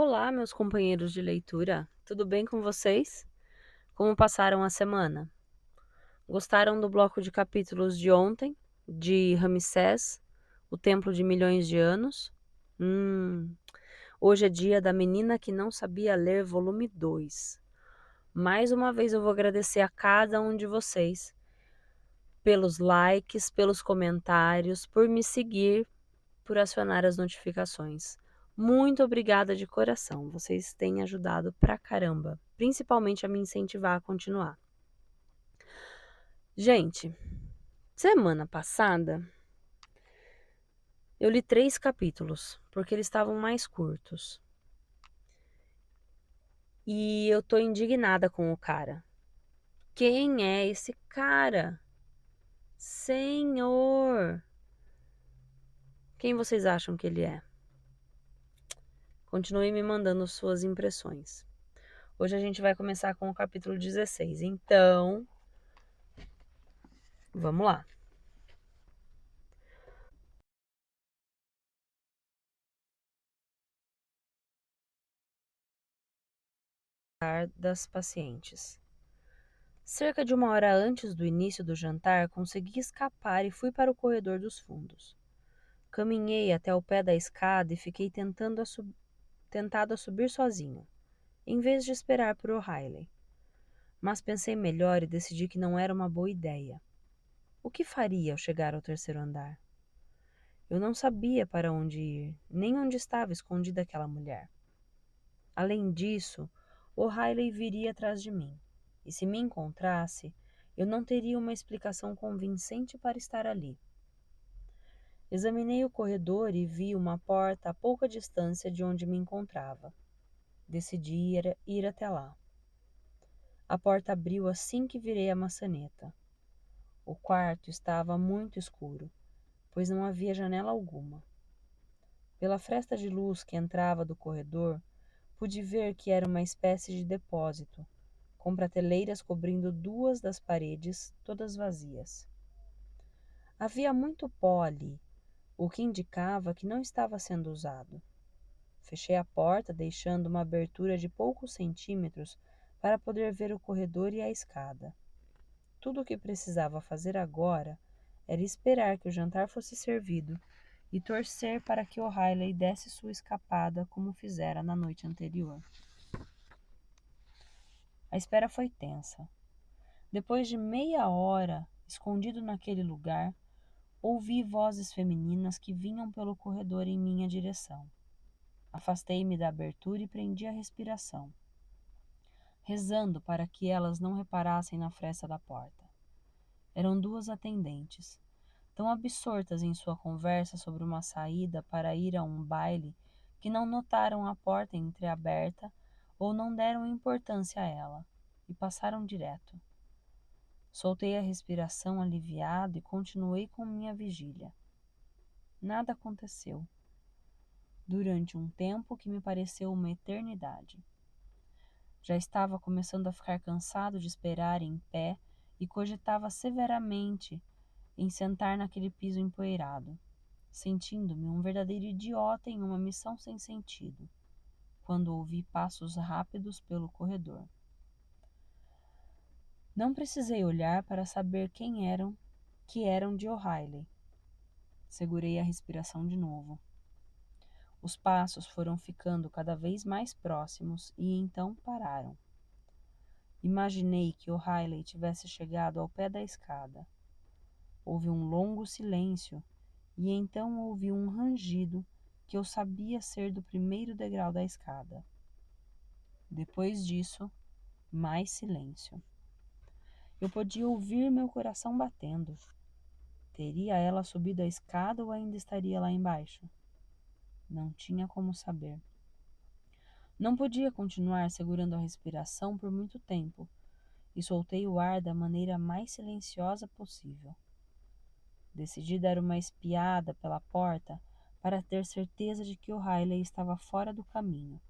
Olá, meus companheiros de leitura, tudo bem com vocês? Como passaram a semana? Gostaram do bloco de capítulos de ontem, de Ramsés, o Templo de Milhões de Anos? Hum, Hoje é dia da Menina que Não Sabia Ler, volume 2. Mais uma vez eu vou agradecer a cada um de vocês pelos likes, pelos comentários, por me seguir, por acionar as notificações. Muito obrigada de coração, vocês têm ajudado pra caramba, principalmente a me incentivar a continuar. Gente, semana passada eu li 3 capítulos, porque eles estavam mais curtos. E eu tô indignada com o cara. Quem é esse cara? Senhor! Quem vocês acham que ele é? Continue me mandando suas impressões. Hoje a gente vai começar com o capítulo 16, então vamos lá. Das pacientes. Cerca de 1 hora antes do início do jantar, consegui escapar e fui para o corredor dos fundos. Caminhei até o pé da escada e fiquei tentado a subir sozinho, em vez de esperar por O'Reilly. Mas pensei melhor e decidi que não era uma boa ideia. O que faria ao chegar ao terceiro andar? Eu não sabia para onde ir, nem onde estava escondida aquela mulher. Além disso, O'Reilly viria atrás de mim, e se me encontrasse, eu não teria uma explicação convincente para estar ali. Examinei o corredor e vi uma porta a pouca distância de onde me encontrava. Decidi ir até lá. A porta abriu assim que virei a maçaneta. O quarto estava muito escuro, pois não havia janela alguma. Pela fresta de luz que entrava do corredor, pude ver que era uma espécie de depósito, com prateleiras cobrindo 2 das paredes, todas vazias. Havia muito pó ali, o que indicava que não estava sendo usado. Fechei a porta, deixando uma abertura de poucos centímetros para poder ver o corredor e a escada. Tudo o que precisava fazer agora era esperar que o jantar fosse servido e torcer para que O'Reilly desse sua escapada como fizera na noite anterior. A espera foi tensa. Depois de meia hora escondido naquele lugar, ouvi vozes femininas que vinham pelo corredor em minha direção. Afastei-me da abertura e prendi a respiração, rezando para que elas não reparassem na fresta da porta. Eram 2 atendentes, tão absortas em sua conversa sobre uma saída para ir a um baile que não notaram a porta entreaberta ou não deram importância a ela, e passaram direto. Soltei a respiração aliviado e continuei com minha vigília. Nada aconteceu. Durante um tempo que me pareceu uma eternidade. Já estava começando a ficar cansado de esperar em pé e cogitava severamente em sentar naquele piso empoeirado, sentindo-me um verdadeiro idiota em uma missão sem sentido, quando ouvi passos rápidos pelo corredor. Não precisei olhar para saber que eram de O'Reilly. Segurei a respiração de novo. Os passos foram ficando cada vez mais próximos e então pararam. Imaginei que O'Reilly tivesse chegado ao pé da escada. Houve um longo silêncio e então ouvi um rangido que eu sabia ser do primeiro degrau da escada. Depois disso, mais silêncio. Eu podia ouvir meu coração batendo. Teria ela subido a escada ou ainda estaria lá embaixo? Não tinha como saber. Não podia continuar segurando a respiração por muito tempo e soltei o ar da maneira mais silenciosa possível. Decidi dar uma espiada pela porta para ter certeza de que O'Reilly estava fora do caminho,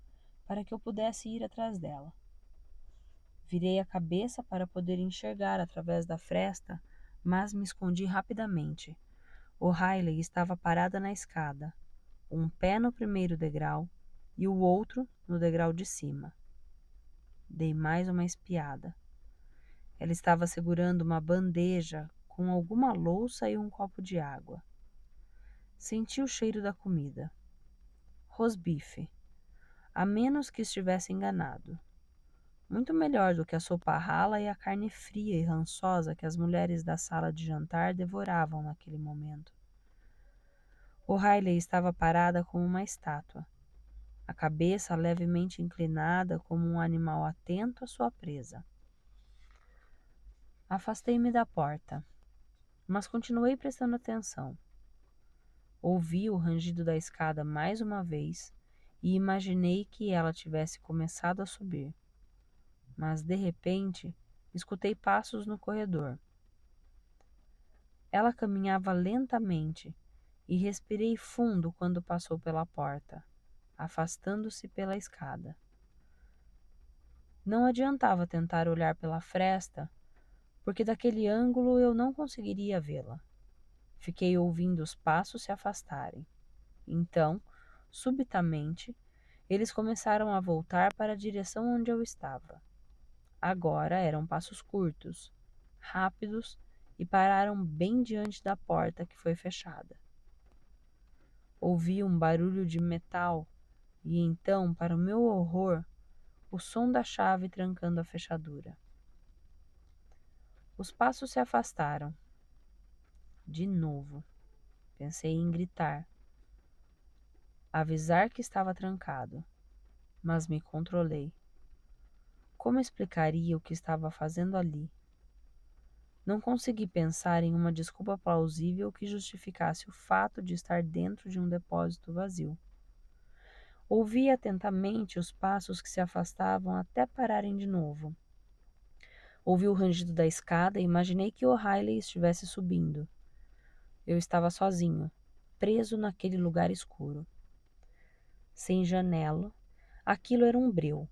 para que eu pudesse ir atrás dela. Virei a cabeça para poder enxergar através da fresta, mas me escondi rapidamente. O'Reilly estava parada na escada, um pé no primeiro degrau e o outro no degrau de cima. Dei mais uma espiada. Ela estava segurando uma bandeja com alguma louça e um copo de água. Senti o cheiro da comida. Rosbife, a menos que estivesse enganado. Muito melhor do que a sopa rala e a carne fria e rançosa que as mulheres da sala de jantar devoravam naquele momento. O'Reilly estava parada como uma estátua, a cabeça levemente inclinada como um animal atento à sua presa. Afastei-me da porta, mas continuei prestando atenção. Ouvi o rangido da escada mais uma vez e imaginei que ela tivesse começado a subir. Mas, de repente, escutei passos no corredor. Ela caminhava lentamente e respirei fundo quando passou pela porta, afastando-se pela escada. Não adiantava tentar olhar pela fresta, porque daquele ângulo eu não conseguiria vê-la. Fiquei ouvindo os passos se afastarem. Então, subitamente, eles começaram a voltar para a direção onde eu estava. Agora eram passos curtos, rápidos e pararam bem diante da porta que foi fechada. Ouvi um barulho de metal e então, para o meu horror, o som da chave trancando a fechadura. Os passos se afastaram. De novo. Pensei em gritar, avisar que estava trancado, mas me controlei. Como explicaria o que estava fazendo ali? Não consegui pensar em uma desculpa plausível que justificasse o fato de estar dentro de um depósito vazio. Ouvi atentamente os passos que se afastavam até pararem de novo. Ouvi o rangido da escada e imaginei que O'Reilly estivesse subindo. Eu estava sozinho, preso naquele lugar escuro. Sem janela, aquilo era um breu.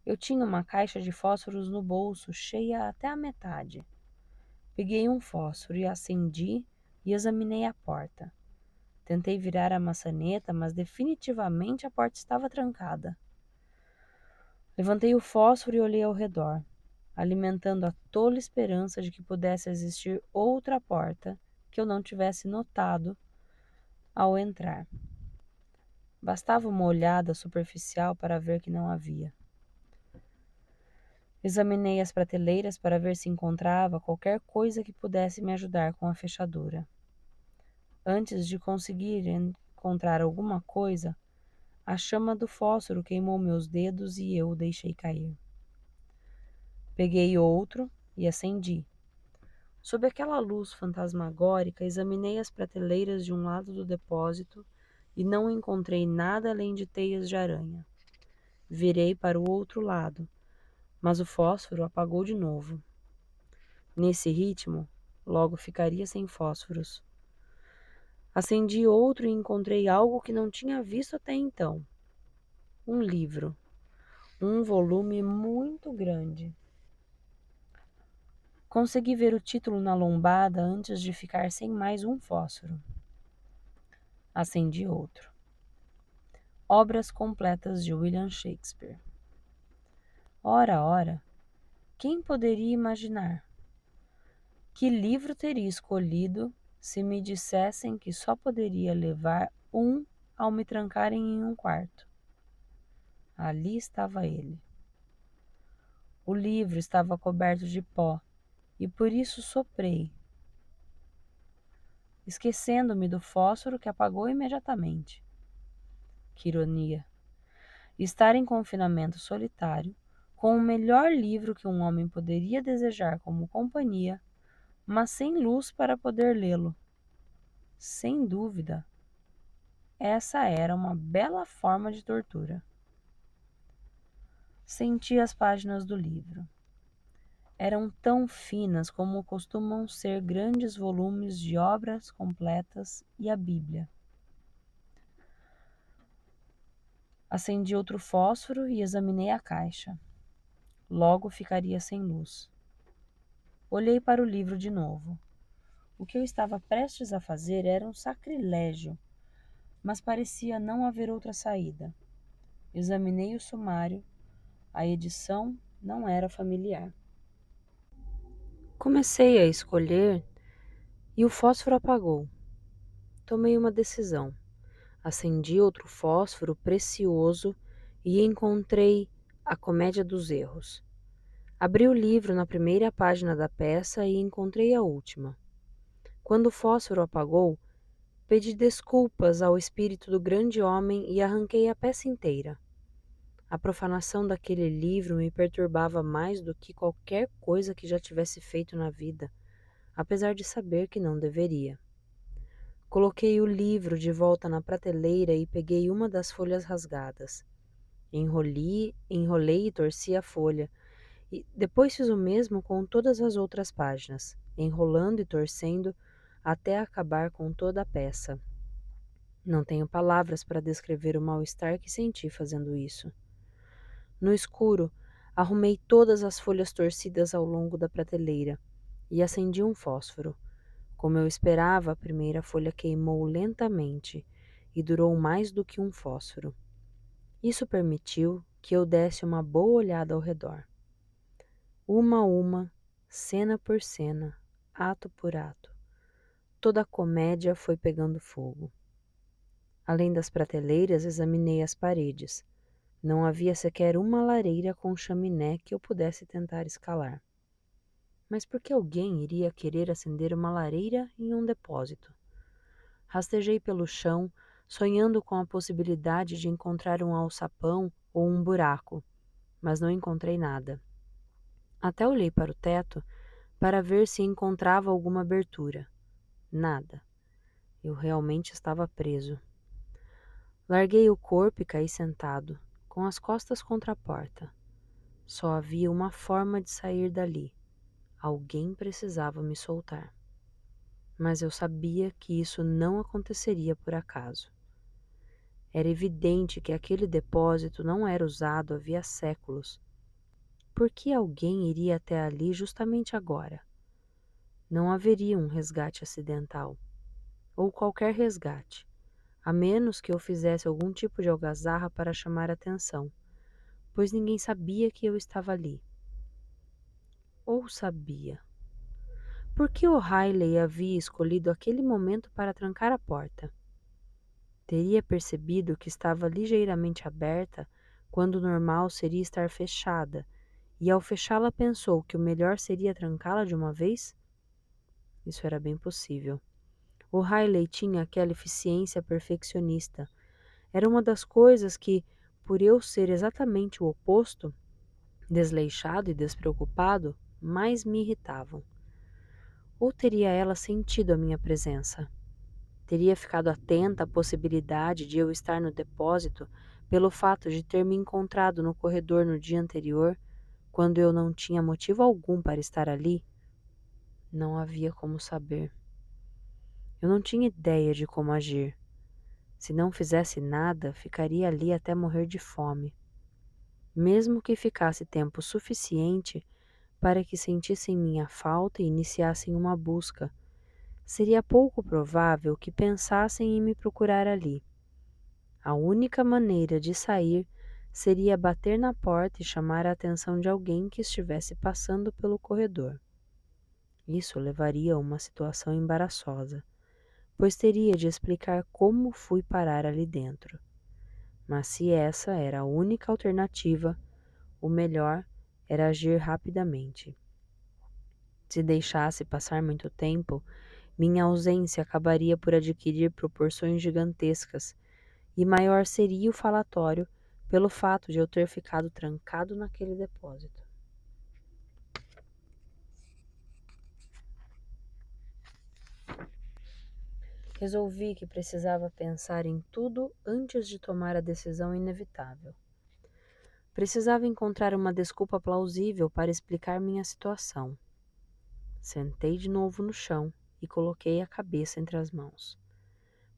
Eu tinha uma caixa de fósforos no bolso, cheia até a metade. Peguei um fósforo e acendi e examinei a porta. Tentei virar a maçaneta, mas definitivamente a porta estava trancada. Levantei o fósforo e olhei ao redor, alimentando a tola esperança de que pudesse existir outra porta que eu não tivesse notado ao entrar. Bastava uma olhada superficial para ver que não havia. Examinei as prateleiras para ver se encontrava qualquer coisa que pudesse me ajudar com a fechadura. Antes de conseguir encontrar alguma coisa, a chama do fósforo queimou meus dedos e eu o deixei cair. Peguei outro e acendi. Sob aquela luz fantasmagórica, examinei as prateleiras de um lado do depósito e não encontrei nada além de teias de aranha. Virei para o outro lado, mas o fósforo apagou de novo. Nesse ritmo, logo ficaria sem fósforos. Acendi outro e encontrei algo que não tinha visto até então. Um livro. Um volume muito grande. Consegui ver o título na lombada antes de ficar sem mais um fósforo. Acendi outro. Obras completas de William Shakespeare. Ora, ora, quem poderia imaginar? Que livro teria escolhido se me dissessem que só poderia levar um ao me trancarem em um quarto? Ali estava ele. O livro estava coberto de pó e por isso soprei, esquecendo-me do fósforo que apagou imediatamente. Que ironia! Estar em confinamento solitário, com o melhor livro que um homem poderia desejar como companhia, mas sem luz para poder lê-lo. Sem dúvida, essa era uma bela forma de tortura. Senti as páginas do livro. Eram tão finas como costumam ser grandes volumes de obras completas e a Bíblia. Acendi outro fósforo e examinei a caixa. Logo ficaria sem luz. Olhei para o livro de novo. O que eu estava prestes a fazer era um sacrilégio, mas parecia não haver outra saída. Examinei o sumário. A edição não era familiar. Comecei a escolher e o fósforo apagou. Tomei uma decisão. Acendi outro fósforo precioso e encontrei A Comédia dos Erros. Abri o livro na primeira página da peça e encontrei a última. Quando o fósforo apagou, pedi desculpas ao espírito do grande homem e arranquei a peça inteira. A profanação daquele livro me perturbava mais do que qualquer coisa que já tivesse feito na vida, apesar de saber que não deveria. Coloquei o livro de volta na prateleira e peguei uma das folhas rasgadas. Enrolei e torci a folha, e depois fiz o mesmo com todas as outras páginas, enrolando e torcendo até acabar com toda a peça. Não tenho palavras para descrever o mal-estar que senti fazendo isso. No escuro, arrumei todas as folhas torcidas ao longo da prateleira e acendi um fósforo. Como eu esperava, a primeira folha queimou lentamente e durou mais do que um fósforo. Isso permitiu que eu desse uma boa olhada ao redor. Uma a uma, cena por cena, ato por ato, toda a comédia foi pegando fogo. Além das prateleiras, examinei as paredes. Não havia sequer uma lareira com chaminé que eu pudesse tentar escalar. Mas por que alguém iria querer acender uma lareira em um depósito? Rastejei pelo chão, sonhando com a possibilidade de encontrar um alçapão ou um buraco, mas não encontrei nada. Até olhei para o teto para ver se encontrava alguma abertura. Nada. Eu realmente estava preso. Larguei o corpo e caí sentado, com as costas contra a porta. Só havia uma forma de sair dali. Alguém precisava me soltar. Mas eu sabia que isso não aconteceria por acaso. Era evidente que aquele depósito não era usado havia séculos. Por que alguém iria até ali justamente agora? Não haveria um resgate acidental, ou qualquer resgate, a menos que eu fizesse algum tipo de algazarra para chamar atenção, pois ninguém sabia que eu estava ali. Ou sabia. Por que O'Reilly havia escolhido aquele momento para trancar a porta? Teria percebido que estava ligeiramente aberta quando o normal seria estar fechada, e ao fechá-la pensou que o melhor seria trancá-la de uma vez? Isso era bem possível. O'Reilly tinha aquela eficiência perfeccionista. Era uma das coisas que, por eu ser exatamente o oposto, desleixado e despreocupado, mais me irritavam. Ou teria ela sentido a minha presença? Teria ficado atenta à possibilidade de eu estar no depósito pelo fato de ter me encontrado no corredor no dia anterior, quando eu não tinha motivo algum para estar ali? Não havia como saber. Eu não tinha ideia de como agir. Se não fizesse nada, ficaria ali até morrer de fome. Mesmo que ficasse tempo suficiente para que sentissem minha falta e iniciassem uma busca, seria pouco provável que pensassem em me procurar ali. A única maneira de sair seria bater na porta e chamar a atenção de alguém que estivesse passando pelo corredor. Isso levaria a uma situação embaraçosa, pois teria de explicar como fui parar ali dentro. Mas se essa era a única alternativa, o melhor era agir rapidamente. Se deixasse passar muito tempo, minha ausência acabaria por adquirir proporções gigantescas, e maior seria o falatório pelo fato de eu ter ficado trancado naquele depósito. Resolvi que precisava pensar em tudo antes de tomar a decisão inevitável. Precisava encontrar uma desculpa plausível para explicar minha situação. Sentei de novo no chão e coloquei a cabeça entre as mãos.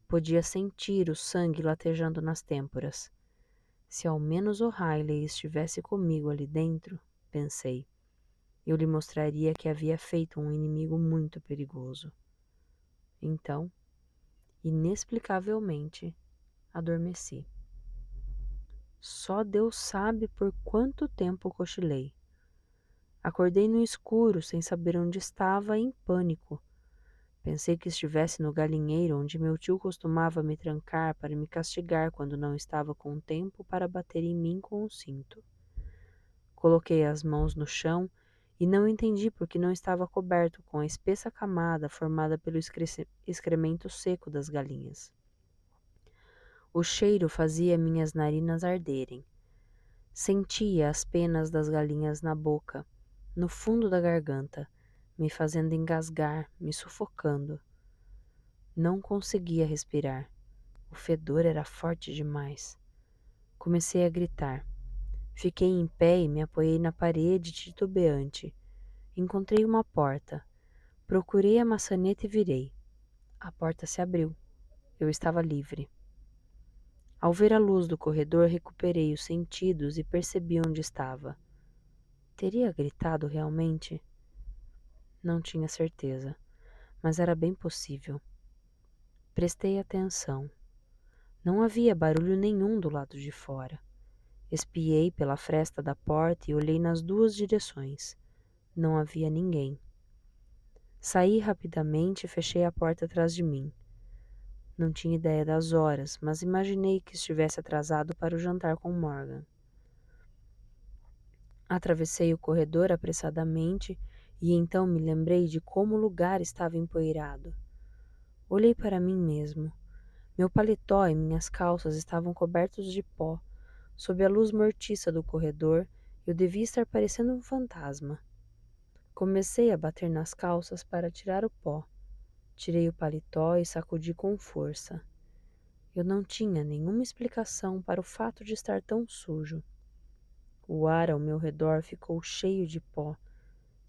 Podia sentir o sangue latejando nas têmporas. Se ao menos O'Reilly estivesse comigo ali dentro, pensei, eu lhe mostraria que havia feito um inimigo muito perigoso. Então, inexplicavelmente, adormeci. Só Deus sabe por quanto tempo cochilei. Acordei no escuro, sem saber onde estava, em pânico. Pensei que estivesse no galinheiro onde meu tio costumava me trancar para me castigar quando não estava com tempo para bater em mim com o cinto. Coloquei as mãos no chão e não entendi por que não estava coberto com a espessa camada formada pelo excremento seco das galinhas. O cheiro fazia minhas narinas arderem. Sentia as penas das galinhas na boca, no fundo da garganta, me fazendo engasgar, me sufocando. Não conseguia respirar. O fedor era forte demais. Comecei a gritar. Fiquei em pé e me apoiei na parede titubeante. Encontrei uma porta. Procurei a maçaneta e virei. A porta se abriu. Eu estava livre. Ao ver a luz do corredor, recuperei os sentidos e percebi onde estava. Teria gritado realmente? Não tinha certeza, mas era bem possível. Prestei atenção. Não havia barulho nenhum do lado de fora. Espiei pela fresta da porta e olhei nas duas direções. Não havia ninguém. Saí rapidamente e fechei a porta atrás de mim. Não tinha ideia das horas, mas imaginei que estivesse atrasado para o jantar com Morgan. Atravessei o corredor apressadamente e então me lembrei de como o lugar estava empoeirado. Olhei para mim mesmo. Meu paletó e minhas calças estavam cobertos de pó. Sob a luz mortiça do corredor, eu devia estar parecendo um fantasma. Comecei a bater nas calças para tirar o pó. Tirei o paletó e sacudi com força. Eu não tinha nenhuma explicação para o fato de estar tão sujo. O ar ao meu redor ficou cheio de pó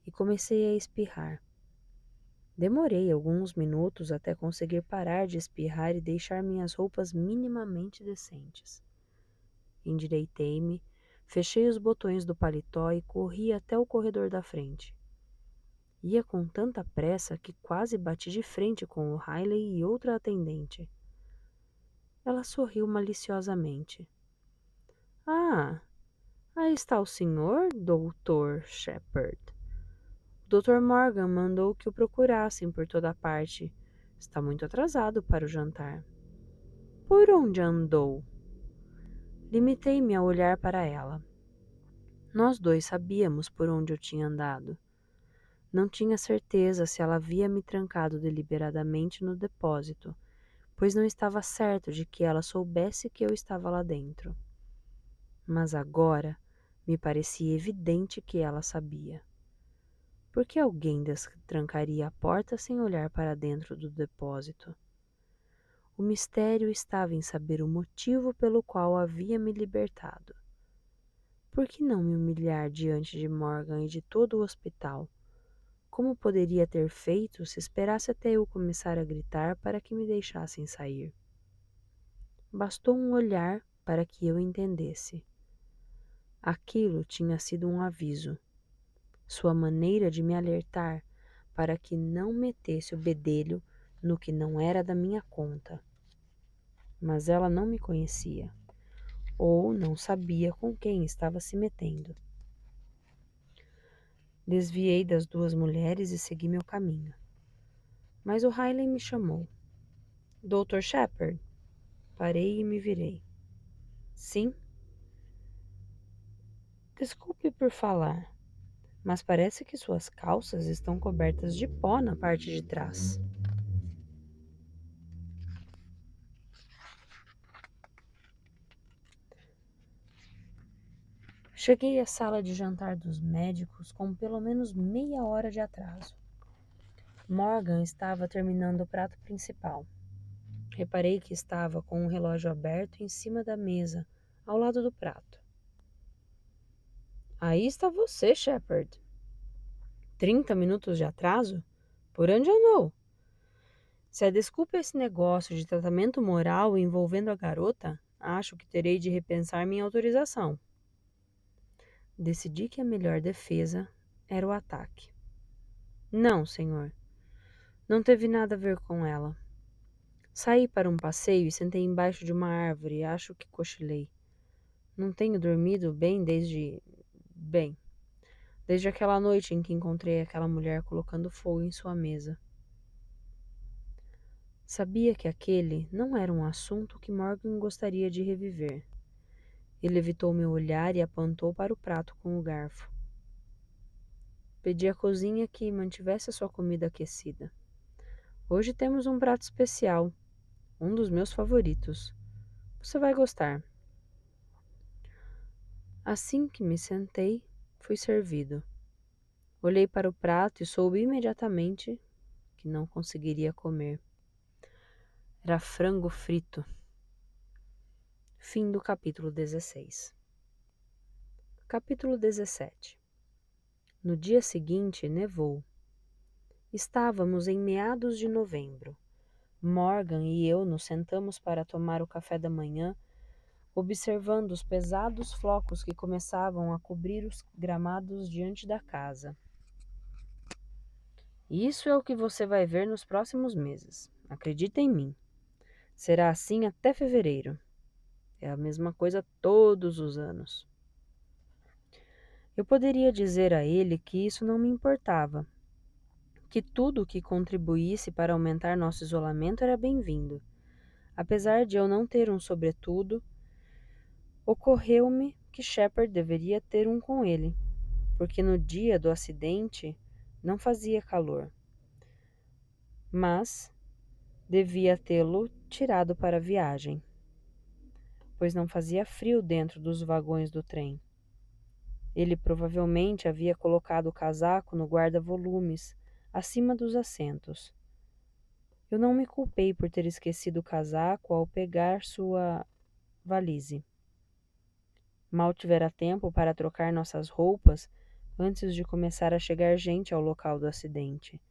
e comecei a espirrar. Demorei alguns minutos até conseguir parar de espirrar e deixar minhas roupas minimamente decentes. Endireitei-me, fechei os botões do paletó e corri até o corredor da frente. Ia com tanta pressa que quase bati de frente com o Riley e outra atendente. Ela sorriu maliciosamente. Ah, aí está o senhor, Dr. Shepard. O Dr. Morgan mandou que o procurassem por toda parte. Está muito atrasado para o jantar. Por onde andou? Limitei-me a olhar para ela. Nós dois sabíamos por onde eu tinha andado. Não tinha certeza se ela havia me trancado deliberadamente no depósito, pois não estava certo de que ela soubesse que eu estava lá dentro. Mas agora me parecia evidente que ela sabia. Por que alguém destrancaria a porta sem olhar para dentro do depósito? O mistério estava em saber o motivo pelo qual havia me libertado. Por que não me humilhar diante de Morgan e de todo o hospital? Como poderia ter feito se esperasse até eu começar a gritar para que me deixassem sair? Bastou um olhar para que eu entendesse. Aquilo tinha sido um aviso, sua maneira de me alertar para que não metesse o bedelho no que não era da minha conta. Mas ela não me conhecia, ou não sabia com quem estava se metendo. Desviei das duas mulheres e segui meu caminho. Mas o Riley me chamou. Dr. Shepard? Parei e me virei. Sim? Desculpe por falar, mas parece que suas calças estão cobertas de pó na parte de trás. Cheguei à sala de jantar dos médicos com pelo menos meia hora de atraso. Morgan estava terminando o prato principal. Reparei que estava com um relógio aberto em cima da mesa, ao lado do prato. Aí está você, Shepard. 30 minutos de atraso? Por onde andou? Se a desculpa é esse negócio de tratamento moral envolvendo a garota, acho que terei de repensar minha autorização. Decidi que a melhor defesa era o ataque. Não, senhor. Não teve nada a ver com ela. Saí para um passeio e sentei embaixo de uma árvore e acho que cochilei. Não tenho dormido bem desde aquela noite em que encontrei aquela mulher colocando fogo em sua mesa. Sabia que aquele não era um assunto que Morgan gostaria de reviver. Ele evitou meu olhar e apontou para o prato com o garfo. Pedi à cozinha que mantivesse a sua comida aquecida. Hoje temos um prato especial, um dos meus favoritos. Você vai gostar. Assim que me sentei, fui servido. Olhei para o prato e soube imediatamente que não conseguiria comer. Era frango frito. Fim do capítulo 16. Capítulo 17. No dia seguinte, nevou. Estávamos em meados de novembro. Morgan e eu nos sentamos para tomar o café da manhã, observando os pesados flocos que começavam a cobrir os gramados diante da casa. Isso é o que você vai ver nos próximos meses. Acredita em mim. Será assim até fevereiro. É a mesma coisa todos os anos. Eu poderia dizer a ele que isso não me importava, que tudo que contribuísse para aumentar nosso isolamento era bem-vindo. Apesar de eu não ter um sobretudo, ocorreu-me que Shepard deveria ter um com ele, porque no dia do acidente não fazia calor, mas devia tê-lo tirado para a viagem, pois não fazia frio dentro dos vagões do trem. Ele provavelmente havia colocado o casaco no guarda-volumes, acima dos assentos. Eu não me culpei por ter esquecido o casaco ao pegar sua valise. Mal tivera tempo para trocar nossas roupas antes de começar a chegar gente ao local do acidente.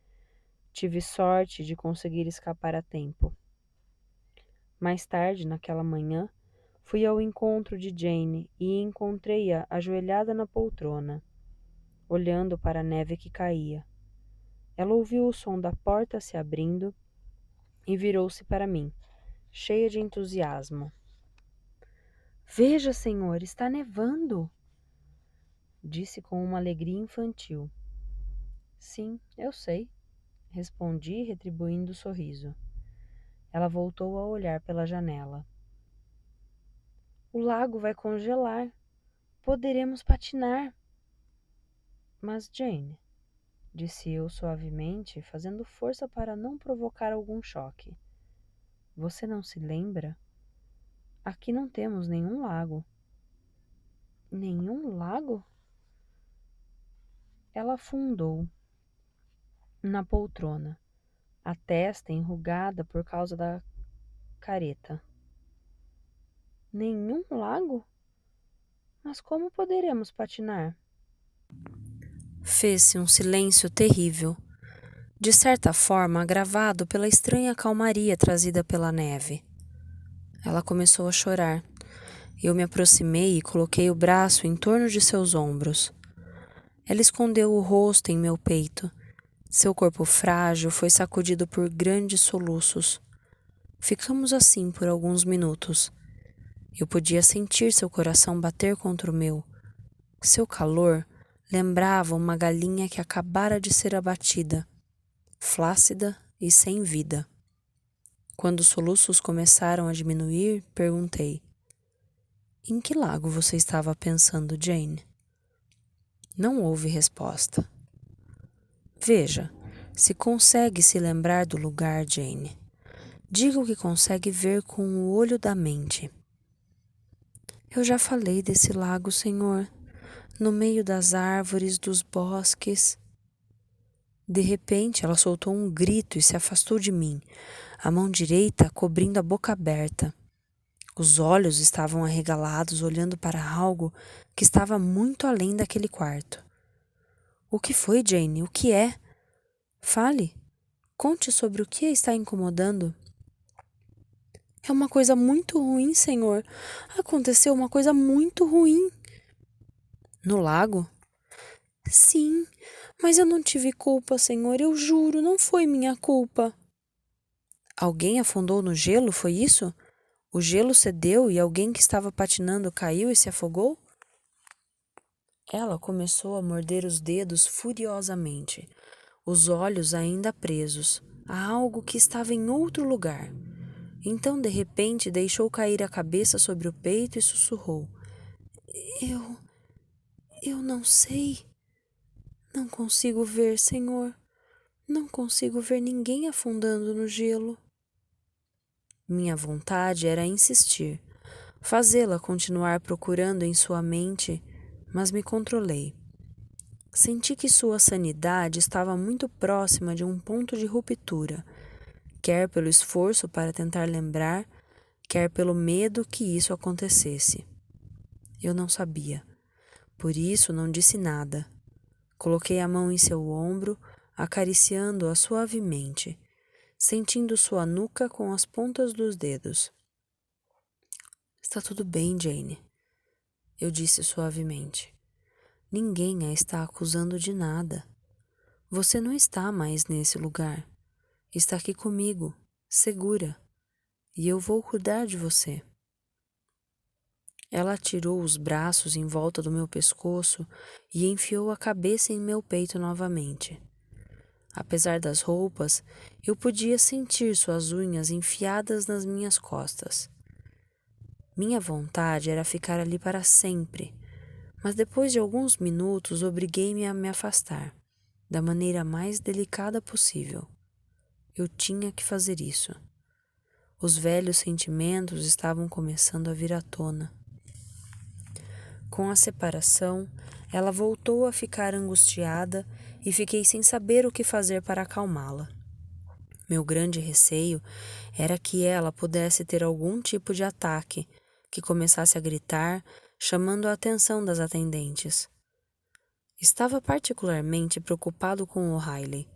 Tive sorte de conseguir escapar a tempo. Mais tarde, naquela manhã, fui ao encontro de Jane e encontrei-a ajoelhada na poltrona, olhando para a neve que caía. Ela ouviu o som da porta se abrindo e virou-se para mim, cheia de entusiasmo. Veja, senhor, está nevando! Disse com uma alegria infantil. Sim, eu sei, respondi, retribuindo o sorriso. Ela voltou a olhar pela janela. O lago vai congelar. Poderemos patinar. Mas, Jane, disse eu suavemente, fazendo força para não provocar algum choque. Você não se lembra? Aqui não temos nenhum lago. Nenhum lago? Ela afundou na poltrona, a testa enrugada por causa da careta. Nenhum lago? Mas como poderemos patinar? Fez-se um silêncio terrível, de certa forma agravado pela estranha calmaria trazida pela neve. Ela começou a chorar. Eu me aproximei e coloquei o braço em torno de seus ombros. Ela escondeu o rosto em meu peito. Seu corpo frágil foi sacudido por grandes soluços. Ficamos assim por alguns minutos. Eu podia sentir seu coração bater contra o meu. Seu calor lembrava uma galinha que acabara de ser abatida, flácida e sem vida. Quando os soluços começaram a diminuir, perguntei: Em que lago você estava pensando, Jane? Não houve resposta. Veja, se consegue se lembrar do lugar, Jane. Diga o que consegue ver com o olho da mente. Eu já falei desse lago, senhor, no meio das árvores, dos bosques. De repente, ela soltou um grito e se afastou de mim, a mão direita cobrindo a boca aberta. Os olhos estavam arregalados, olhando para algo que estava muito além daquele quarto. O que foi, Jane? O que é? Fale. Conte sobre o que a está incomodando. É uma coisa muito ruim, senhor. Aconteceu uma coisa muito ruim. No lago? Sim, mas eu não tive culpa, senhor. Eu juro, não foi minha culpa. Alguém afundou no gelo, foi isso? O gelo cedeu e alguém que estava patinando caiu e se afogou? Ela começou a morder os dedos furiosamente, os olhos ainda presos a algo que estava em outro lugar. Então, de repente, deixou cair a cabeça sobre o peito e sussurrou: Eu não sei. Não consigo ver, Senhor. Não consigo ver ninguém afundando no gelo. Minha vontade era insistir, fazê-la continuar procurando em sua mente, mas me controlei. Senti que sua sanidade estava muito próxima de um ponto de ruptura, quer pelo esforço para tentar lembrar, quer pelo medo que isso acontecesse. Eu não sabia, por isso não disse nada. Coloquei a mão em seu ombro, acariciando-a suavemente, sentindo sua nuca com as pontas dos dedos. Está tudo bem, Jane, eu disse suavemente. Ninguém a está acusando de nada. Você não está mais nesse lugar. Está aqui comigo, segura, e eu vou cuidar de você. Ela tirou os braços em volta do meu pescoço e enfiou a cabeça em meu peito novamente. Apesar das roupas, eu podia sentir suas unhas enfiadas nas minhas costas. Minha vontade era ficar ali para sempre, mas depois de alguns minutos obriguei-me a me afastar, da maneira mais delicada possível. Eu tinha que fazer isso. Os velhos sentimentos estavam começando a vir à tona. Com a separação, ela voltou a ficar angustiada e fiquei sem saber o que fazer para acalmá-la. Meu grande receio era que ela pudesse ter algum tipo de ataque, que começasse a gritar, chamando a atenção das atendentes. Estava particularmente preocupado com O'Reilly.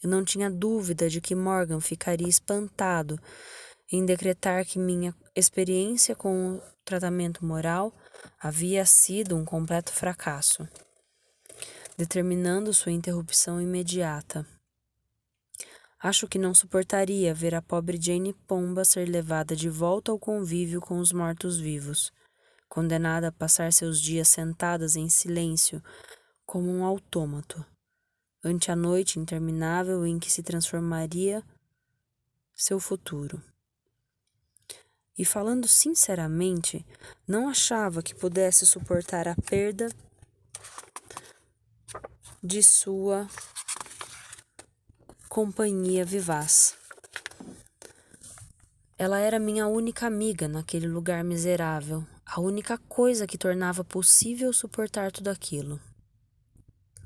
Eu não tinha dúvida de que Morgan ficaria espantado em decretar que minha experiência com o tratamento moral havia sido um completo fracasso, determinando sua interrupção imediata. Acho que não suportaria ver a pobre Jane Pomba ser levada de volta ao convívio com os mortos-vivos, condenada a passar seus dias sentadas em silêncio como um autômato, ante a noite interminável em que se transformaria seu futuro. E falando sinceramente, não achava que pudesse suportar a perda de sua companhia vivaz. Ela era minha única amiga naquele lugar miserável, a única coisa que tornava possível suportar tudo aquilo.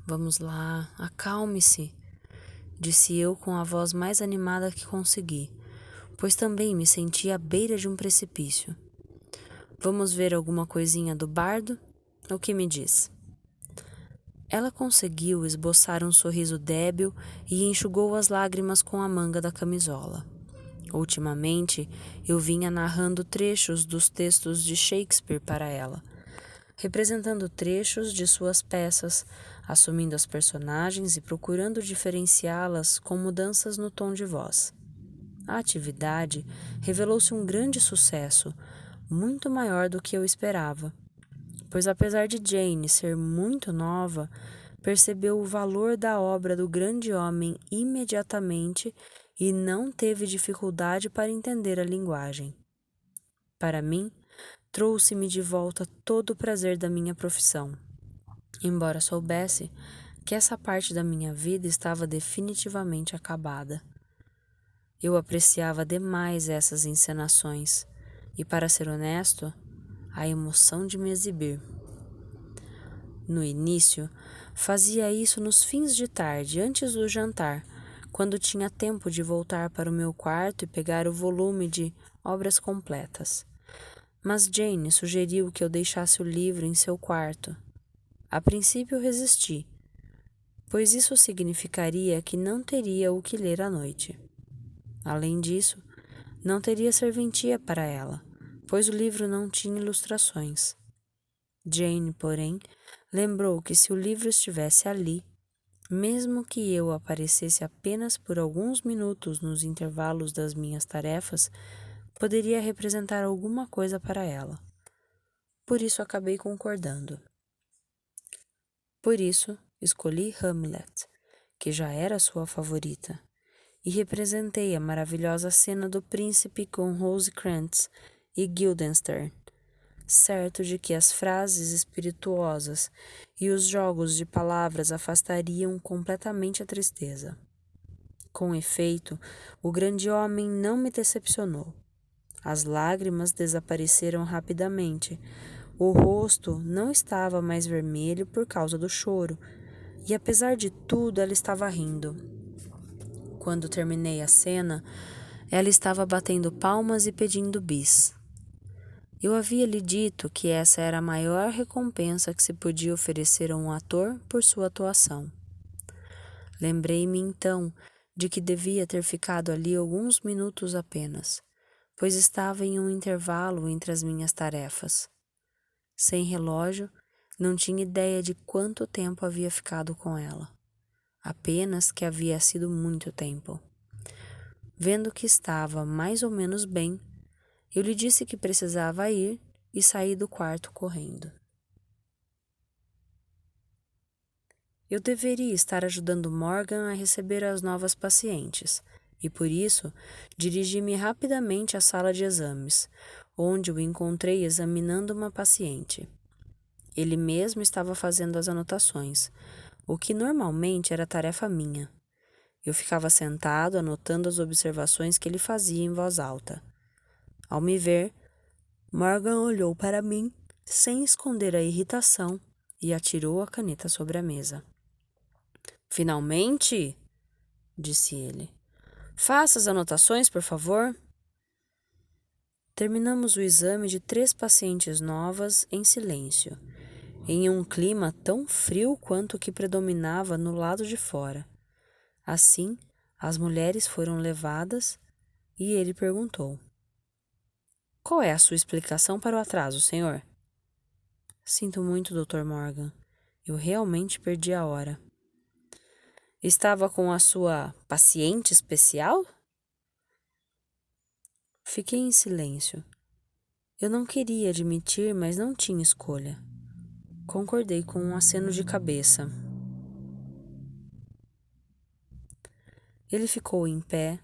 Vamos lá, acalme-se, disse eu com a voz mais animada que consegui, pois também me sentia à beira de um precipício. Vamos ver alguma coisinha do bardo? O que me diz? Ela conseguiu esboçar um sorriso débil e enxugou as lágrimas com a manga da camisola. Ultimamente, eu vinha narrando trechos dos textos de Shakespeare para ela, representando trechos de suas peças, assumindo as personagens e procurando diferenciá-las com mudanças no tom de voz. A atividade revelou-se um grande sucesso, muito maior do que eu esperava, pois apesar de Jane ser muito nova, percebeu o valor da obra do grande homem imediatamente e não teve dificuldade para entender a linguagem. Para mim, trouxe-me de volta todo o prazer da minha profissão, embora soubesse que essa parte da minha vida estava definitivamente acabada. Eu apreciava demais essas encenações e, para ser honesto, a emoção de me exibir. No início, fazia isso nos fins de tarde, antes do jantar, quando tinha tempo de voltar para o meu quarto e pegar o volume de obras completas. Mas Jane sugeriu que eu deixasse o livro em seu quarto. A princípio resisti, pois isso significaria que não teria o que ler à noite. Além disso, não teria serventia para ela, pois o livro não tinha ilustrações. Jane, porém, lembrou que se o livro estivesse ali, mesmo que eu aparecesse apenas por alguns minutos nos intervalos das minhas tarefas, poderia representar alguma coisa para ela. Por isso acabei concordando. Por isso escolhi Hamlet, que já era sua favorita, e representei a maravilhosa cena do príncipe com Rosencrantz e Guildenstern, certo de que as frases espirituosas e os jogos de palavras afastariam completamente a tristeza. Com efeito, o grande homem não me decepcionou. As lágrimas desapareceram rapidamente. O rosto não estava mais vermelho por causa do choro, e apesar de tudo, ela estava rindo. Quando terminei a cena, ela estava batendo palmas e pedindo bis. Eu havia lhe dito que essa era a maior recompensa que se podia oferecer a um ator por sua atuação. Lembrei-me então de que devia ter ficado ali alguns minutos apenas, pois estava em um intervalo entre as minhas tarefas. Sem relógio, não tinha ideia de quanto tempo havia ficado com ela. Apenas que havia sido muito tempo. Vendo que estava mais ou menos bem, eu lhe disse que precisava ir e saí do quarto correndo. Eu deveria estar ajudando Morgan a receber as novas pacientes, e por isso dirigi-me rapidamente à sala de exames, onde o encontrei examinando uma paciente. Ele mesmo estava fazendo as anotações, o que normalmente era tarefa minha. Eu ficava sentado anotando as observações que ele fazia em voz alta. Ao me ver, Morgan olhou para mim, sem esconder a irritação, e atirou a caneta sobre a mesa. Finalmente, disse ele. Faça as anotações, por favor. Terminamos o exame de 3 pacientes novas em silêncio, em um clima tão frio quanto o que predominava no lado de fora. Assim, as mulheres foram levadas e ele perguntou: Qual é a sua explicação para o atraso, senhor? Sinto muito, Dr. Morgan. Eu realmente perdi a hora. Estava com a sua paciente especial? Fiquei em silêncio. Eu não queria admitir, mas não tinha escolha. Concordei com um aceno de cabeça. Ele ficou em pé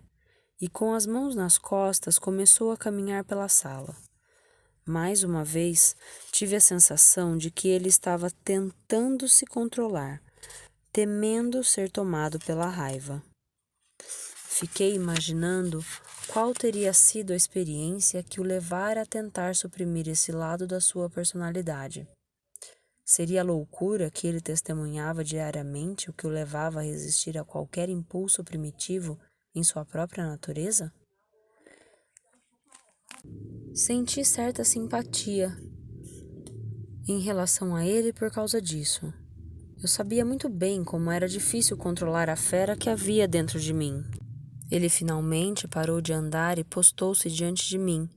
e, com as mãos nas costas, começou a caminhar pela sala. Mais uma vez, tive a sensação de que ele estava tentando se controlar, temendo ser tomado pela raiva. Fiquei imaginando qual teria sido a experiência que o levara a tentar suprimir esse lado da sua personalidade. Seria a loucura que ele testemunhava diariamente o que o levava a resistir a qualquer impulso primitivo em sua própria natureza? Senti certa simpatia em relação a ele por causa disso. Eu sabia muito bem como era difícil controlar a fera que havia dentro de mim. Ele finalmente parou de andar e postou-se diante de mim,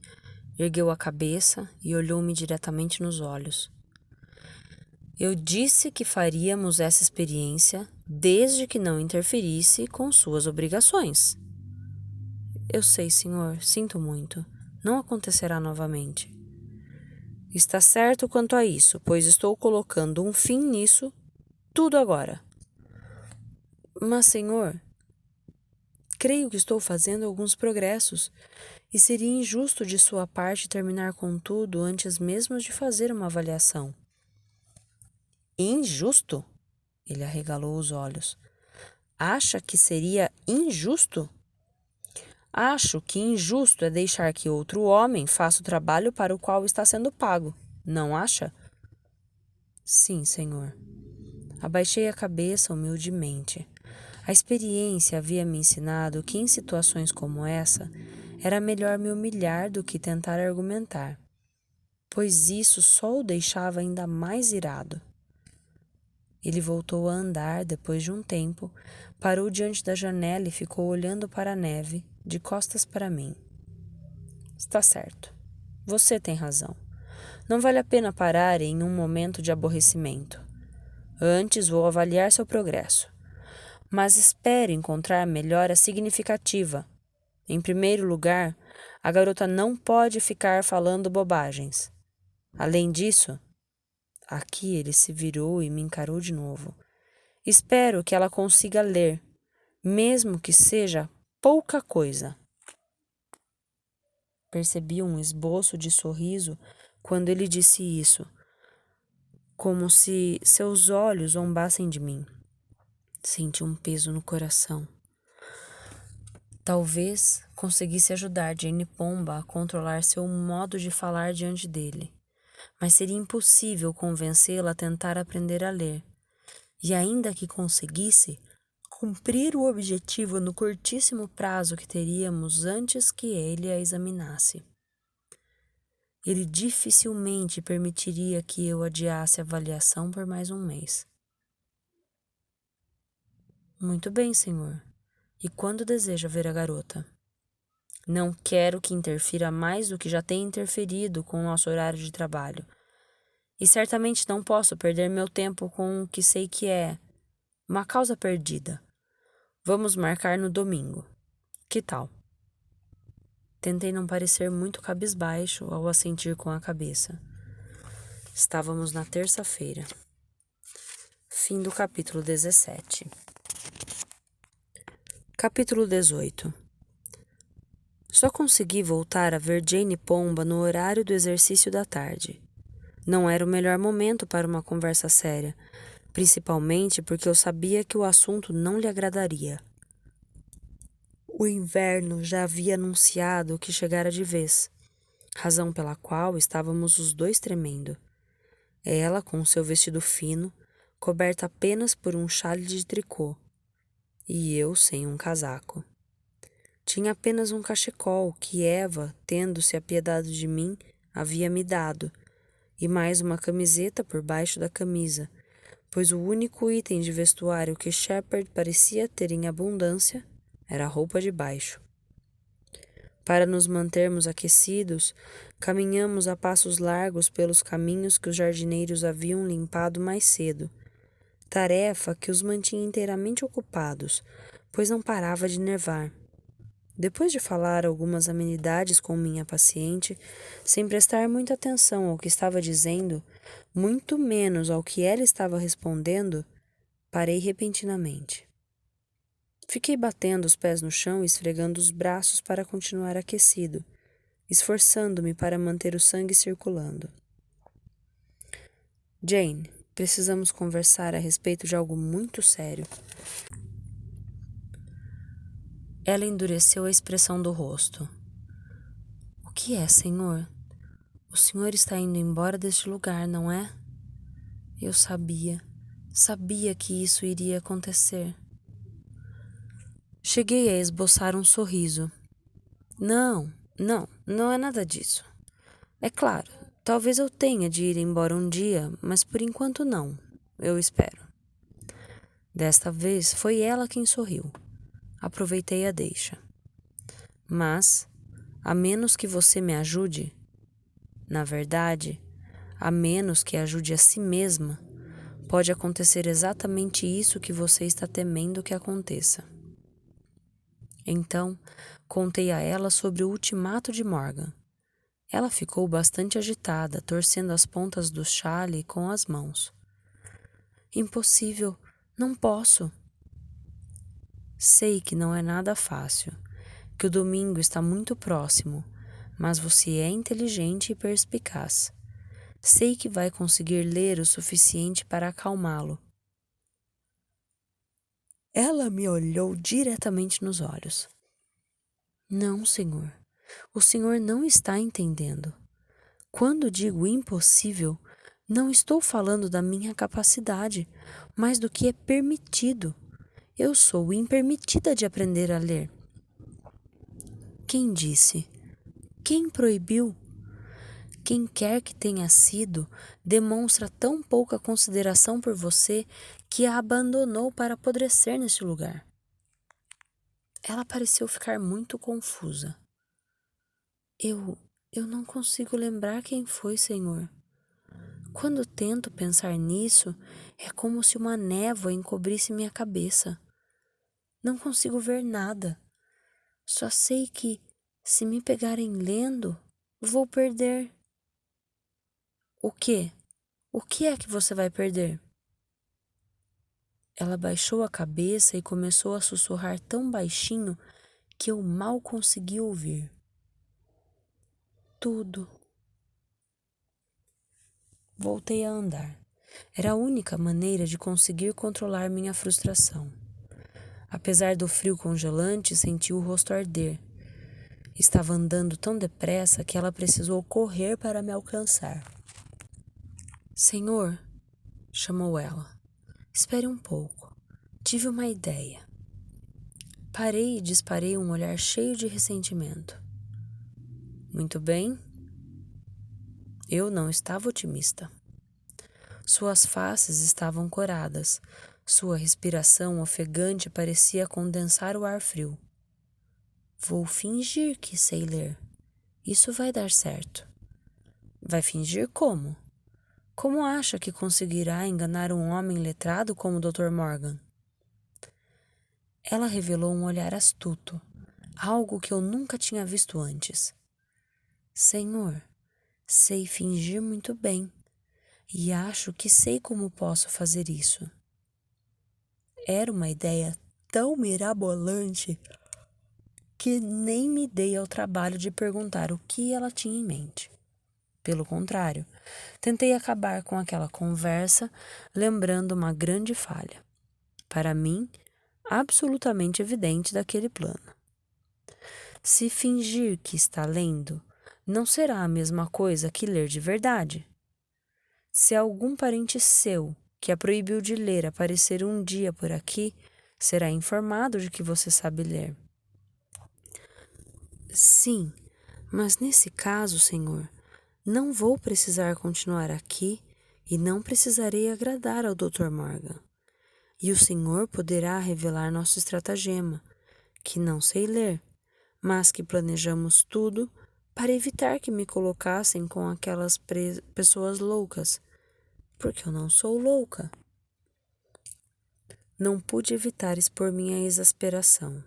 ergueu a cabeça e olhou-me diretamente nos olhos. Eu disse que faríamos essa experiência desde que não interferisse com suas obrigações. Eu sei, senhor, sinto muito. Não acontecerá novamente. Está certo quanto a isso, pois estou colocando um fim nisso tudo agora. Mas, senhor, creio que estou fazendo alguns progressos e seria injusto de sua parte terminar com tudo antes mesmo de fazer uma avaliação. Injusto? Ele arregalou os olhos. Acha que seria injusto? Acho que injusto é deixar que outro homem faça o trabalho para o qual está sendo pago. Não acha? Sim, senhor. Abaixei a cabeça humildemente. A experiência havia me ensinado que em situações como essa era melhor me humilhar do que tentar argumentar, pois isso só o deixava ainda mais irado. Ele voltou a andar depois de um tempo, parou diante da janela e ficou olhando para a neve, de costas para mim. Está certo. Você tem razão. Não vale a pena parar em um momento de aborrecimento. Antes vou avaliar seu progresso. Mas espero encontrar melhora significativa. Em primeiro lugar, A garota não pode ficar falando bobagens. Além disso, aqui ele se virou e me encarou de novo. Espero que ela consiga ler, mesmo que seja pouca coisa. Percebi um esboço de sorriso quando ele disse isso, como se seus olhos zombassem de mim. Senti um peso no coração. Talvez conseguisse ajudar Jane Pomba a controlar seu modo de falar diante dele, mas seria impossível convencê-la a tentar aprender a ler. E ainda que conseguisse, cumprir o objetivo no curtíssimo prazo que teríamos antes que ele a examinasse. Ele dificilmente permitiria que eu adiasse a avaliação por mais um mês. Muito bem, senhor. E quando deseja ver a garota? Não quero que interfira mais do que já tem interferido com o nosso horário de trabalho. E certamente não posso perder meu tempo com o que sei que é uma causa perdida. Vamos marcar no domingo. Que tal? Tentei não parecer muito cabisbaixo ao assentir com a cabeça. Estávamos na terça-feira. Fim do capítulo 17. Capítulo 18. Só consegui voltar a ver Jane Pomba no horário do exercício da tarde. Não era o melhor momento para uma conversa séria, principalmente porque eu sabia que o assunto não lhe agradaria. O inverno já havia anunciado que chegara de vez, razão pela qual estávamos os dois tremendo. Ela com seu vestido fino, coberta apenas por um xale de tricô, e eu sem um casaco. Tinha apenas um cachecol que Eva, tendo se apiedado de mim, havia me dado, e mais uma camiseta por baixo da camisa, pois o único item de vestuário que Shepard parecia ter em abundância era a roupa de baixo. Para nos mantermos aquecidos, caminhamos a passos largos pelos caminhos que os jardineiros haviam limpado mais cedo, tarefa que os mantinha inteiramente ocupados, pois não parava de nevar. Depois de falar algumas amenidades com minha paciente, sem prestar muita atenção ao que estava dizendo, muito menos ao que ela estava respondendo, parei repentinamente. Fiquei batendo os pés no chão e esfregando os braços para continuar aquecido, esforçando-me para manter o sangue circulando. Jane, precisamos conversar a respeito de algo muito sério. Ela endureceu a expressão do rosto. O que é, senhor? O senhor está indo embora deste lugar, não é? Eu sabia que isso iria acontecer. Cheguei a esboçar um sorriso. Não é nada disso. É claro, talvez eu tenha de ir embora um dia, mas por enquanto não. Eu espero. Desta vez foi ela quem sorriu. Aproveitei a deixa. Mas, a menos que você me ajude, na verdade, a menos que ajude a si mesma, pode acontecer exatamente isso que você está temendo que aconteça. Então, contei a ela sobre o ultimato de Morgan. Ela ficou bastante agitada, torcendo as pontas do xale com as mãos. Impossível, não posso. Sei que não é nada fácil, que o domingo está muito próximo, mas você é inteligente e perspicaz. Sei que vai conseguir ler o suficiente para acalmá-lo. Ela me olhou diretamente nos olhos. Não, senhor. O senhor não está entendendo. Quando digo impossível, não estou falando da minha capacidade, mas do que é permitido. Eu sou impermitida de aprender a ler. Quem disse? Quem proibiu? Quem quer que tenha sido, demonstra tão pouca consideração por você que a abandonou para apodrecer neste lugar. Ela pareceu ficar muito confusa. Eu não consigo lembrar quem foi, senhor. Quando tento pensar nisso, é como se uma névoa encobrisse minha cabeça. Não consigo ver nada. Só sei que Se me pegarem lendo, vou perder. O quê? O que é que você vai perder? Ela baixou a cabeça e começou a sussurrar tão baixinho que eu mal consegui ouvir. Tudo. Voltei a andar. Era a única maneira de conseguir controlar minha frustração. Apesar do frio congelante, senti o rosto arder. Estava andando tão depressa que ela precisou correr para me alcançar. Senhor, chamou ela. Espere um pouco. Tive uma ideia. Parei e disparei um olhar cheio de ressentimento. Muito bem. Eu não estava otimista. Suas faces estavam coradas. Sua respiração ofegante parecia condensar o ar frio. Vou fingir que sei ler. Isso vai dar certo. Vai fingir como? Como acha que conseguirá enganar um homem letrado como o Dr. Morgan? Ela revelou um olhar astuto, algo que eu nunca tinha visto antes. Senhor, sei fingir muito bem e acho que sei como posso fazer isso. Era uma ideia tão mirabolante que nem me dei ao trabalho de perguntar o que ela tinha em mente. Pelo contrário, tentei acabar com aquela conversa lembrando uma grande falha, para mim, absolutamente evidente daquele plano. Se fingir que está lendo, não será a mesma coisa que ler de verdade. Se algum parente seu que a proibiu de ler aparecer um dia por aqui, será informado de que você sabe ler. Sim, mas nesse caso, senhor, não vou precisar continuar aqui e não precisarei agradar ao Dr. Morgan. E o senhor poderá revelar nosso estratagema, que não sei ler, mas que planejamos tudo para evitar que me colocassem com aquelas pessoas loucas, porque eu não sou louca. Não pude evitar expor minha exasperação.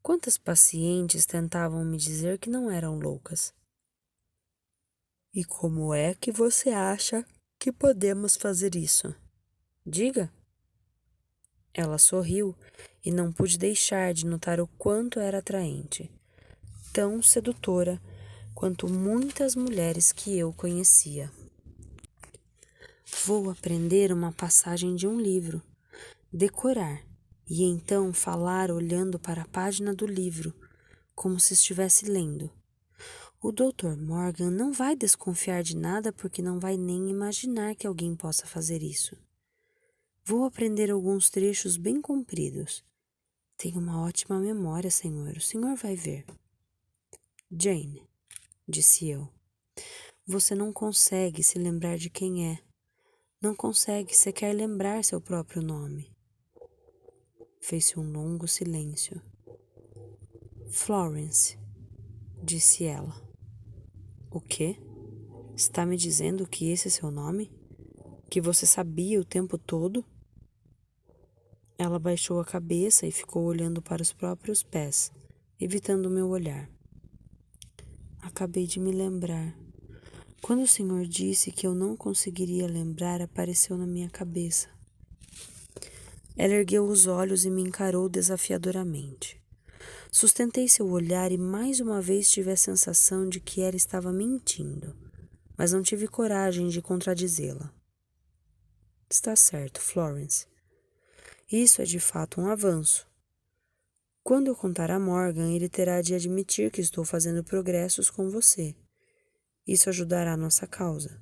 Quantas pacientes tentavam me dizer que não eram loucas? E como é que você acha que podemos fazer isso? Diga. Ela sorriu e não pude deixar de notar o quanto era atraente, tão sedutora quanto muitas mulheres que eu conhecia. Vou aprender uma passagem de um livro, decorar e então falar olhando para a página do livro, como se estivesse lendo. O Dr. Morgan não vai desconfiar de nada porque não vai nem imaginar que alguém possa fazer isso. Vou aprender alguns trechos bem compridos. Tenho uma ótima memória, senhor. O senhor vai ver. Jane, disse eu, você não consegue se lembrar de quem é. Não consegue sequer lembrar seu próprio nome. Fez-se um longo silêncio. Florence, disse ela. O quê? Está me dizendo que esse é seu nome? Que você sabia o tempo todo? Ela baixou a cabeça e ficou olhando para os próprios pés, evitando o meu olhar. Acabei de me lembrar. Quando o senhor disse que eu não conseguiria lembrar, apareceu na minha cabeça. Ela ergueu os olhos e me encarou desafiadoramente. Sustentei seu olhar e mais uma vez tive a sensação de que ela estava mentindo, mas não tive coragem de contradizê-la. Está certo, Florence. Isso é de fato um avanço. Quando eu contar a Morgan, ele terá de admitir que estou fazendo progressos com você. Isso ajudará a nossa causa.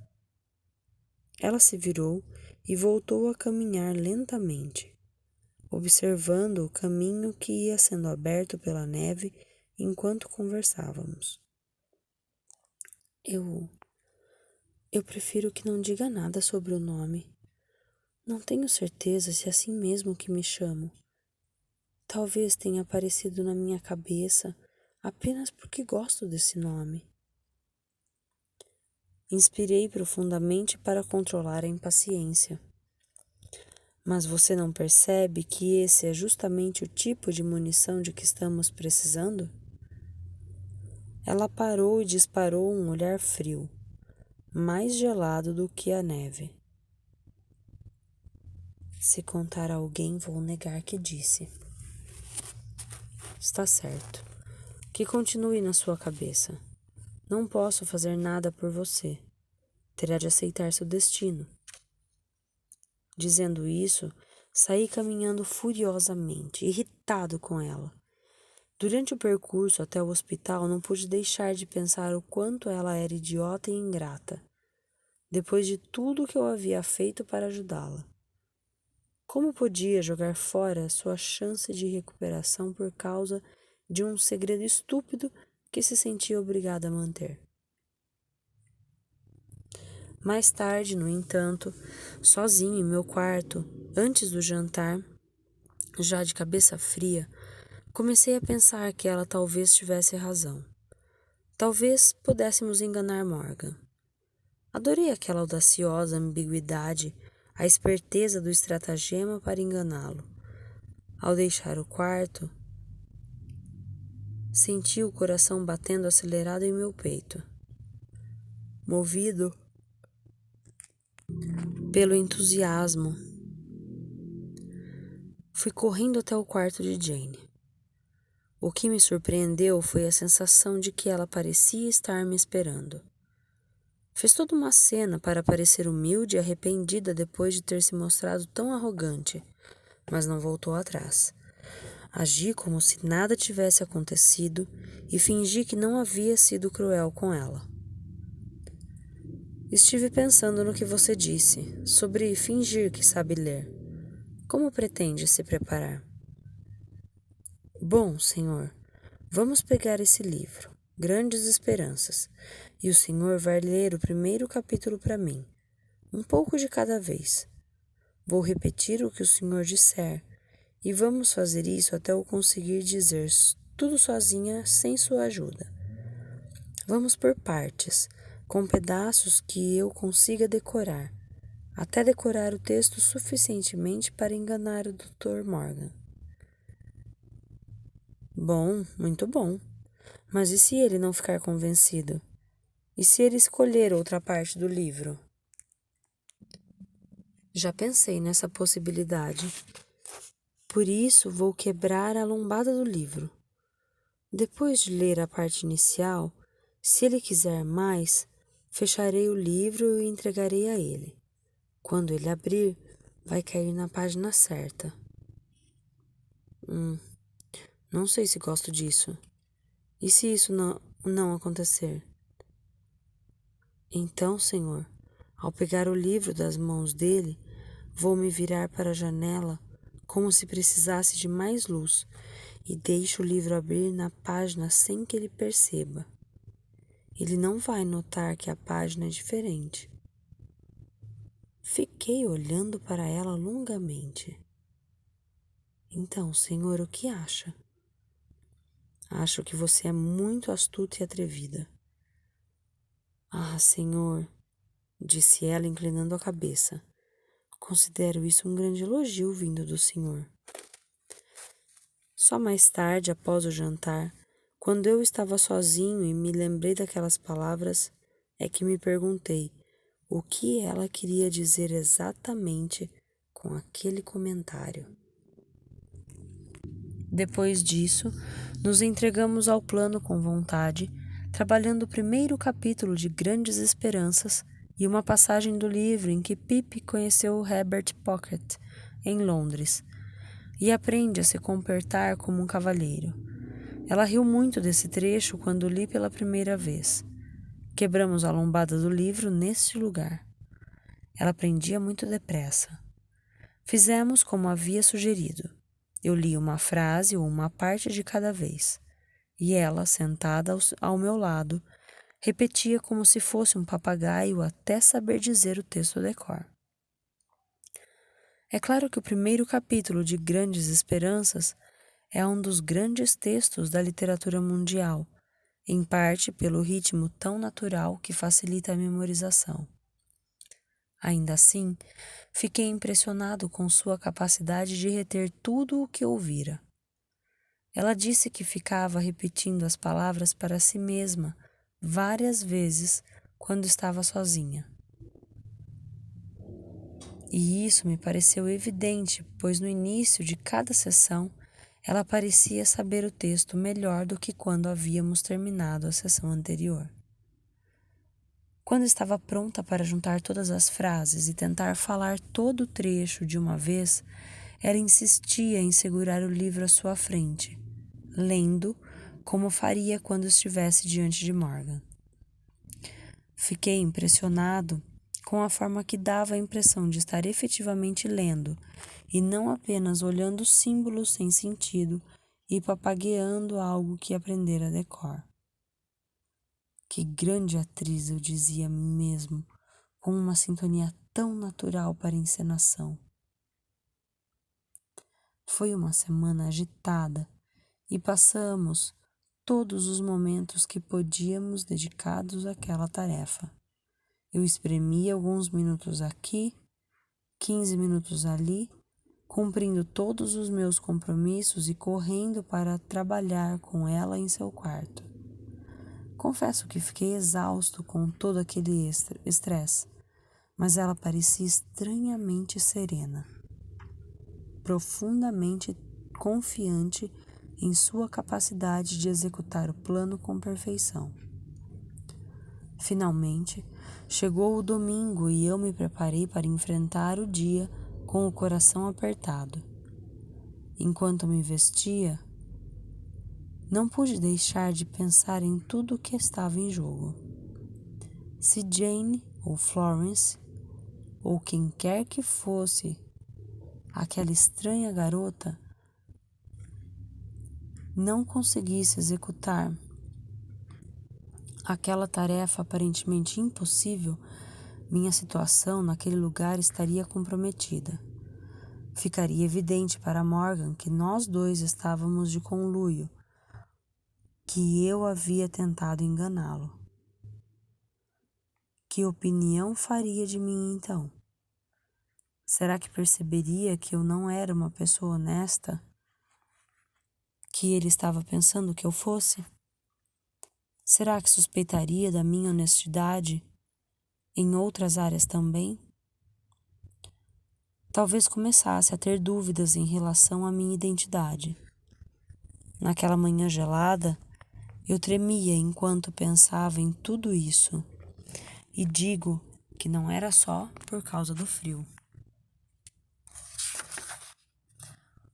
Ela se virou e voltou a caminhar lentamente, observando o caminho que ia sendo aberto pela neve enquanto conversávamos. Eu prefiro que não diga nada sobre o nome. Não tenho certeza se é assim mesmo que me chamo. Talvez tenha aparecido na minha cabeça apenas porque gosto desse nome. Inspirei profundamente para controlar a impaciência. Mas você não percebe que esse é justamente o tipo de munição de que estamos precisando? Ela parou e disparou um olhar frio, mais gelado do que a neve. Se contar a alguém, vou negar que disse. Está certo. Que continue na sua cabeça. Não posso fazer nada por você. Terá de aceitar seu destino. Dizendo isso, saí caminhando furiosamente, irritado com ela. Durante o percurso até o hospital, não pude deixar de pensar o quanto ela era idiota e ingrata, depois de tudo que eu havia feito para ajudá-la. Como podia jogar fora sua chance de recuperação por causa de um segredo estúpido que se sentia obrigada a manter? Mais tarde, no entanto, sozinho em meu quarto, antes do jantar, já de cabeça fria, comecei a pensar que ela talvez tivesse razão. Talvez pudéssemos enganar Morgan. Adorei aquela audaciosa ambiguidade, a esperteza do estratagema para enganá-lo. Ao deixar o quarto, senti o coração batendo acelerado em meu peito. Movido pelo entusiasmo, fui correndo até o quarto de Jane. O que me surpreendeu foi a sensação de que ela parecia estar me esperando. Fez toda uma cena para parecer humilde e arrependida depois de ter se mostrado tão arrogante, mas não voltou atrás. Agi como se nada tivesse acontecido e fingi que não havia sido cruel com ela. Estive pensando no que você disse, sobre fingir que sabe ler. Como pretende se preparar? Bom, senhor, vamos pegar esse livro, Grandes Esperanças, e o senhor vai ler o primeiro capítulo para mim, um pouco de cada vez. Vou repetir o que o senhor disser, e vamos fazer isso até eu conseguir dizer tudo sozinha, sem sua ajuda. Vamos por partes, com pedaços que eu consiga decorar, até decorar o texto suficientemente para enganar o Dr. Morgan. Bom, muito bom. Mas e se ele não ficar convencido? E se ele escolher outra parte do livro? Já pensei nessa possibilidade. Por isso vou quebrar a lombada do livro. Depois de ler a parte inicial, se ele quiser mais, fecharei o livro e o entregarei a ele. Quando ele abrir, vai cair na página certa. Não sei se gosto disso. E se isso não acontecer? Então, senhor, ao pegar o livro das mãos dele, vou me virar para a janela como se precisasse de mais luz e deixo o livro abrir na página sem que ele perceba. Ele não vai notar que a página é diferente. Fiquei olhando para ela longamente. Então, senhor, o que acha? Acho que você é muito astuta e atrevida. Ah, senhor, disse ela inclinando a cabeça. Considero isso um grande elogio vindo do senhor. Só mais tarde, após o jantar, quando eu estava sozinho e me lembrei daquelas palavras, é que me perguntei o que ela queria dizer exatamente com aquele comentário. Depois disso, nos entregamos ao plano com vontade, trabalhando o primeiro capítulo de Grandes Esperanças e uma passagem do livro em que Pip conheceu Herbert Pocket, em Londres, e aprende a se comportar como um cavalheiro. Ela riu muito desse trecho quando li pela primeira vez. Quebramos a lombada do livro neste lugar. Ela aprendia muito depressa. Fizemos como havia sugerido. Eu li uma frase ou uma parte de cada vez, e ela, sentada ao meu lado, repetia como se fosse um papagaio até saber dizer o texto de cor. É claro que o primeiro capítulo de Grandes Esperanças é um dos grandes textos da literatura mundial, em parte pelo ritmo tão natural que facilita a memorização. Ainda assim, fiquei impressionado com sua capacidade de reter tudo o que ouvira. Ela disse que ficava repetindo as palavras para si mesma várias vezes quando estava sozinha. E isso me pareceu evidente, pois no início de cada sessão ela parecia saber o texto melhor do que quando havíamos terminado a sessão anterior. Quando estava pronta para juntar todas as frases e tentar falar todo o trecho de uma vez, ela insistia em segurar o livro à sua frente, lendo como faria quando estivesse diante de Morgan. Fiquei impressionado com a forma que dava a impressão de estar efetivamente lendo e não apenas olhando símbolos sem sentido e papagueando algo que aprendera de cor. Que grande atriz, eu dizia a mim mesmo, com uma sintonia tão natural para a encenação. Foi uma semana agitada e passamos todos os momentos que podíamos dedicados àquela tarefa. Eu espremia alguns minutos aqui, 15 minutos ali, cumprindo todos os meus compromissos e correndo para trabalhar com ela em seu quarto. Confesso que fiquei exausto com todo aquele estresse, mas ela parecia estranhamente serena, profundamente confiante em sua capacidade de executar o plano com perfeição. Finalmente, chegou o domingo e eu me preparei para enfrentar o dia com o coração apertado. Enquanto me vestia, não pude deixar de pensar em tudo o que estava em jogo. Se Jane ou Florence, ou quem quer que fosse aquela estranha garota, não conseguisse executar aquela tarefa aparentemente impossível, minha situação naquele lugar estaria comprometida. Ficaria evidente para Morgan que nós dois estávamos de conluio, que eu havia tentado enganá-lo. Que opinião faria de mim então? Será que perceberia que eu não era uma pessoa honesta? Que ele estava pensando que eu fosse? Será que suspeitaria da minha honestidade em outras áreas também? Talvez começasse a ter dúvidas em relação à minha identidade. Naquela manhã gelada, eu tremia enquanto pensava em tudo isso. E digo que não era só por causa do frio.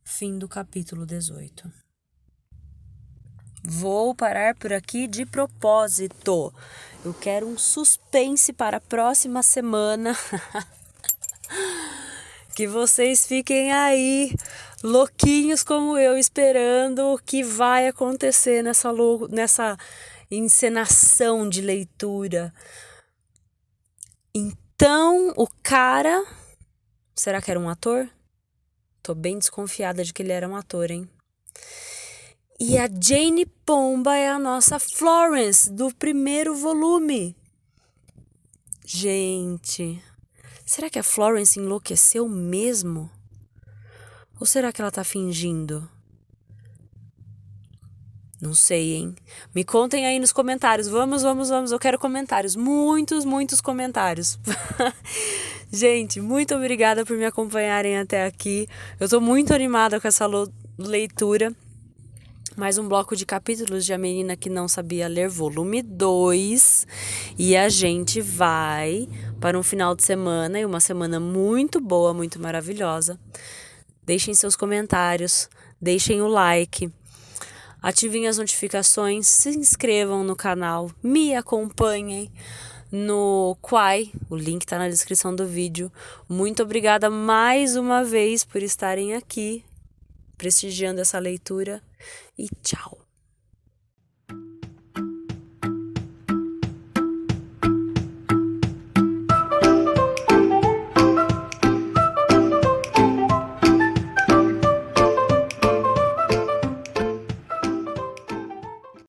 Fim do capítulo 18. Vou parar por aqui de propósito. Eu quero um suspense para a próxima semana. Que vocês fiquem aí, louquinhos como eu, esperando o que vai acontecer nessa encenação de leitura. Então, o cara... Será que era um ator? Tô bem desconfiada de que ele era um ator, hein? E a Jane Pomba é a nossa Florence, do primeiro volume. Gente, será que a Florence enlouqueceu mesmo? Ou será que ela tá fingindo? Não sei, hein? Me contem aí nos comentários. Vamos. Eu quero comentários. Muitos comentários. Gente, muito obrigada por me acompanharem até aqui. Eu tô muito animada com essa leitura. Mais um bloco de capítulos de A Menina que Não Sabia Ler, volume 2. E a gente vai para um final de semana e uma semana muito boa, muito maravilhosa. Deixem seus comentários, deixem o like, ativem as notificações, se inscrevam no canal, me acompanhem no Quai, o link está na descrição do vídeo. Muito obrigada mais uma vez por estarem aqui, prestigiando essa leitura. E tchau!